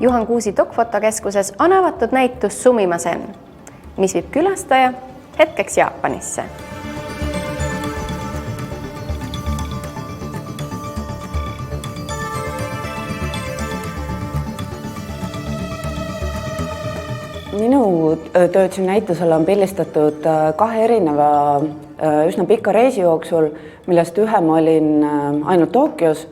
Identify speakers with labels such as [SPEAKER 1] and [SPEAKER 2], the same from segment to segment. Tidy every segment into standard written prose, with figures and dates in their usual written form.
[SPEAKER 1] Juhan Kuusi Dokfotokeskuses on avatud näitus Sumimasen, mis viib külastaja hetkeks Jaapanisse.
[SPEAKER 2] Minu tööd siin näitusel on pildistatud kahe erineva üsna pika reisi jooksul, millest ühe ma olin ainult Tokyos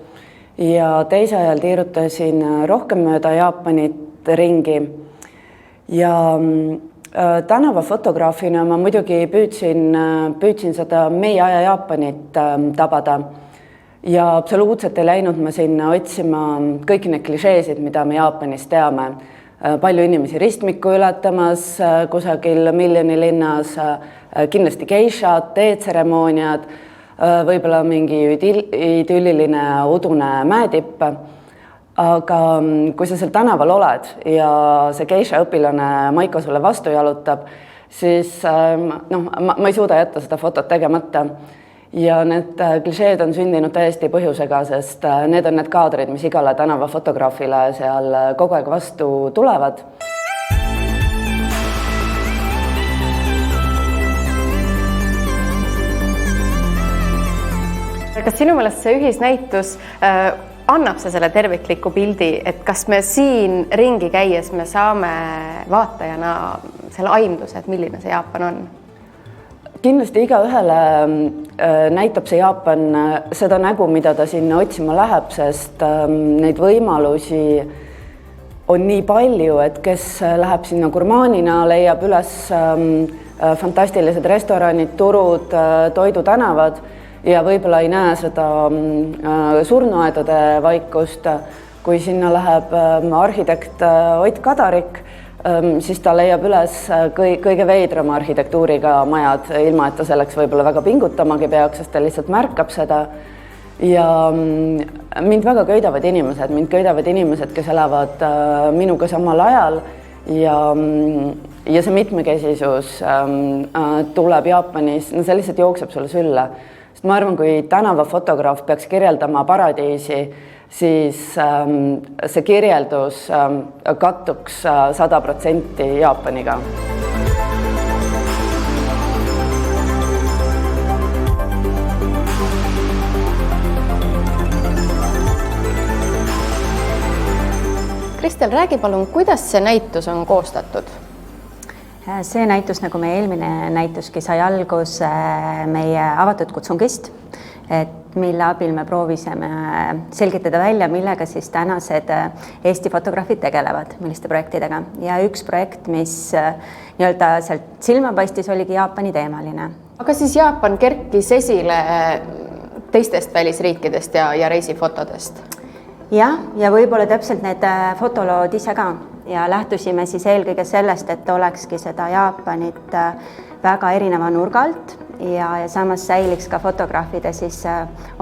[SPEAKER 2] ja teise ajal tiirutasin rohkem mööda Jaapanit ringi. Ja tänavafotograafina ma muidugi püüdsin seda meie aja Jaapanit tabada. Ja absoluutselt ei läinud ma sinna otsima kõiki need klišeesid, mida me Jaapanis teame. Palju inimesi ristmikku ületamas kusagil miljoni linnas, kindlasti geishad, teetseremooniad, võib-olla mingi idülliline udune mäetipp. Aga kui sa seal tänaval oled ja see geisha õpilane Maiko sulle vastu jalutab, siis ma ei suuda jätta seda fotot tegemata. Ja need klišeed on sündinud täiesti põhjusega, sest need on need kaadrid, mis igale tänavafotograafile seal kogu aeg vastu tulevad.
[SPEAKER 1] Kas sinu meelest see ühisnäitus annab see selle tervikliku pildi, et kas me siin ringi käies me saame vaatajana selle aimduse, et milline see Jaapan on?
[SPEAKER 2] Kindlasti igaühele näitab see Jaapan seda nägu, mida ta sinna otsima läheb, sest neid võimalusi on nii palju, et kes läheb sinna gurmaanina, leiab üles fantastilised restoranid, turud, toidutänavad ja võib-olla ei näe seda surnuaedade vaikust. Kui sinna läheb arhitekt Ott Kadarik, siis ta leiab üles kõige veidrama arhitektuuriga majad, ilma et ta selleks võib-olla väga pingutamagi peaks, sest ta lihtsalt märkab seda. Ja mind väga köidavad inimesed, kes elavad minuga samal ajal ja see mitmekesisus tuleb Jaapanis, see lihtsalt jookseb sulle sülle. Sest ma arvan, kui tänavafotograaf peaks kirjeldama paradiisi, siis see kirjeldus kattuks 100% Jaapaniga.
[SPEAKER 1] Kristel, räägi palun, kuidas see näitus on koostatud?
[SPEAKER 3] See näitus, nagu meie eelmine näituski, sai algus meie avatud kutsungist, mille abil me proovisime selgitada välja, millega siis tänased Eesti fotograafid tegelevad, milliste projektidega. Ja üks projekt, mis nii-öelda sealt silma paistis, oligi Jaapani teemaline.
[SPEAKER 1] Aga siis Jaapan kerkis esile teistest välisriikidest ja reisifotodest?
[SPEAKER 3] Ja võib-olla täpselt need fotolood ise ka. Ja lähtusime siis eelkõige sellest, et olekski seda Jaapanit väga erineva nurga alt ja samas säiliks ka fotograafide siis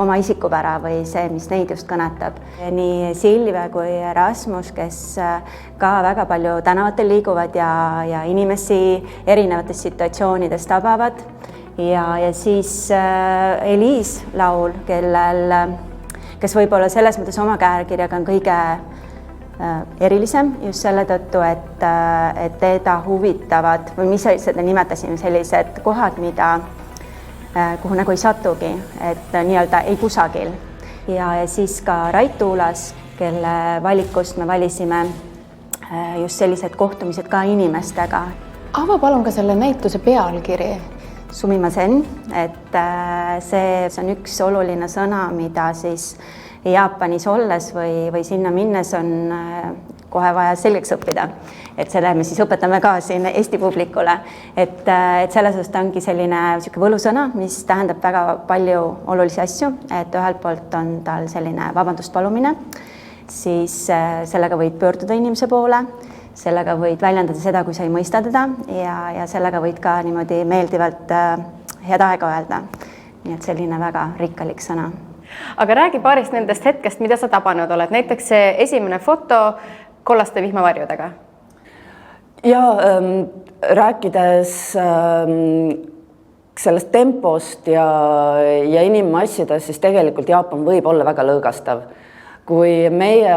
[SPEAKER 3] oma isikupära või see, mis neid just kõnetab. Nii Silve kui Rasmus, kes ka väga palju tänavatel liiguvad ja inimesi erinevates situatsioonides tabavad. Ja siis Eliis Laul, kes võib-olla selles mõttes oma käekirjaga on kõige erilisem just selle tõttu, et teda huvitavad või mis seda nimetasime sellised kohad, kuhu nagu ei satugi, et nii-öelda ei kusagil. Ja siis ka Rait Tuulas, kelle valikust me valisime just sellised kohtumised ka inimestega.
[SPEAKER 1] Ava palun ka selle näituse pealkiri.
[SPEAKER 3] Sumimasen, et see on üks oluline sõna, mida siis Jaapanis olles või sinna minnes on kohe vaja selgeks õppida. Et selle me siis õpetame ka siin Eesti publikule. Et selles osas ongi selline võlusõna, mis tähendab väga palju olulisi asju. Et ühelt poolt on tal selline vabandust palumine, siis sellega võid pöörduda inimese poole, sellega võid väljendada seda, kui sa ei mõista teda ja sellega võid ka niimoodi meeldivalt head aega öelda. Nii et selline väga rikkalik sõna.
[SPEAKER 1] Aga räägi paarist nendest hetkest, mida sa tabanud oled. Näiteks see esimene foto kollaste vihmavarjudega.
[SPEAKER 2] Ja rääkides sellest tempost ja inimmassidest, siis tegelikult Jaapan võib olla väga lõõgastav. Kui meie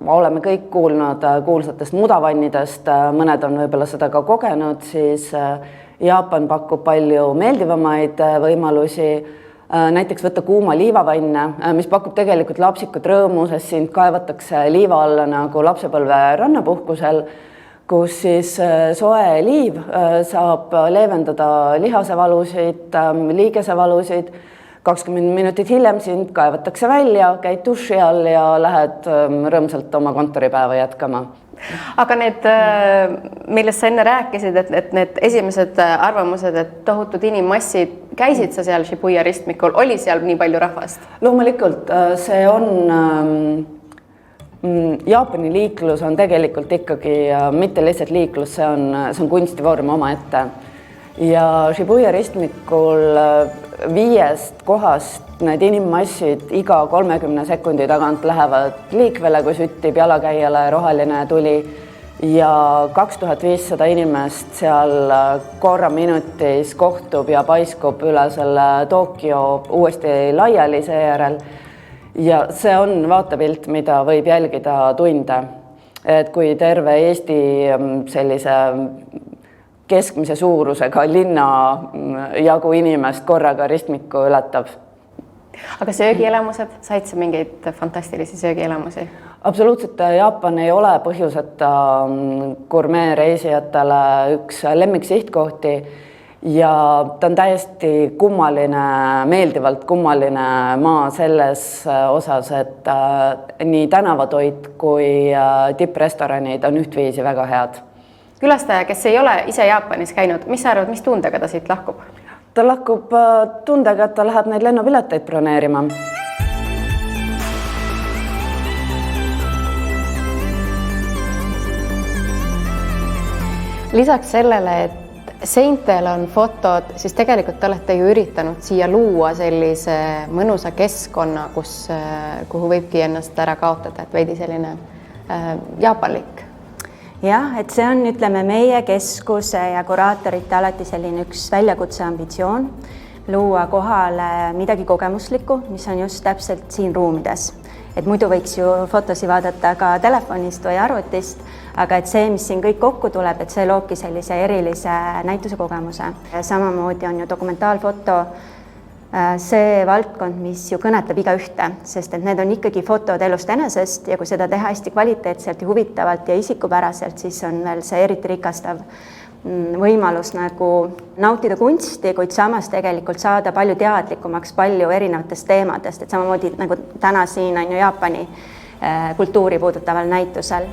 [SPEAKER 2] oleme kõik kuulnud kuulsatest mudavannidest, mõned on võib-olla seda ka kogenud, siis Jaapan pakub palju meeldivamaid võimalusi, näiteks võtta kuuma liivavanne, mis pakub tegelikult lapsikut rõõmu, sest sind kaevatakse liiva alla nagu lapsepõlve rannapuhkusel, kus siis soe liiv saab leevendada lihasevalusid, liigesevalusid. 20 minutit hiljem sind kaevatakse välja, käid duši all ja lähed rõõmsalt oma kontoripäeva jätkama.
[SPEAKER 1] Aga need, millest sa enne rääkisid, et need esimesed arvamused, et tohutud inimmassid, käisid sa seal Shibuya ristmikul, oli seal nii palju rahvast?
[SPEAKER 2] Loomulikult, see on Jaapani liiklus on tegelikult ikkagi mitte lihtsalt liiklus, see on kunstivorm omaette. Ja Shibuya ristmikul 5 kohast need inimmassid iga 30 sekundi tagant lähevad liikvele, kui süttib jalakäijale roheline tuli ja 2500 inimest seal korra minutis kohtub ja paiskub üle selle Tokyo uuesti laiali seejärel. Ja see on vaatepilt, mida võib jälgida tunde. Et kui terve Eesti sellise keskmise suurusega linna jagu inimest korraga ristmiku ületab.
[SPEAKER 1] Aga söögielamused, said sa mingeid fantastilisi söögielamusi?
[SPEAKER 2] Absoluutselt, Jaapan ei ole põhjuseta gurmee reisijatele üks lemmiksihtkohti ja ta on täiesti kummaline, meeldivalt kummaline maa selles osas, et nii tänavatoit kui tipprestoranid on ühtviisi väga head.
[SPEAKER 1] Külastaja, kes ei ole ise Jaapanis käinud, mis sa arvad, mis tundega ta siit lahkub?
[SPEAKER 2] Ta lahkub tundega, et ta läheb neid lennupileteid broneerima.
[SPEAKER 1] Lisaks sellele, et seintel on fotod, siis tegelikult te olete ju üritanud siia luua sellise mõnusa keskkonna, kuhu võibki ennast ära kaotada, et veidi selline jaapanlik.
[SPEAKER 3] Jah, et see on, ütleme, meie keskuse ja kuraatorite alati selline üks väljakutse ambitsioon, luua kohale midagi kogemuslikku, mis on just täpselt siin ruumides. Et muidu võiks ju fotosi vaadata ka telefonist või arvutist, aga et see, mis siin kõik kokku tuleb, et see loobki sellise erilise näituse kogemuse. Samamoodi on ju dokumentaalfoto see valdkond, mis ju kõnetab igaühte, sest et need on ikkagi fotod elust enesest ja kui seda teha hästi kvaliteetselt ja huvitavalt ja isikupäraselt, siis on veel see eriti rikastav võimalus nagu nautida kunsti, kuid samas tegelikult saada palju teadlikumaks palju erinevatest teemadest, et samamoodi nagu täna siin on ju Jaapani kultuuri puudutaval näitusel.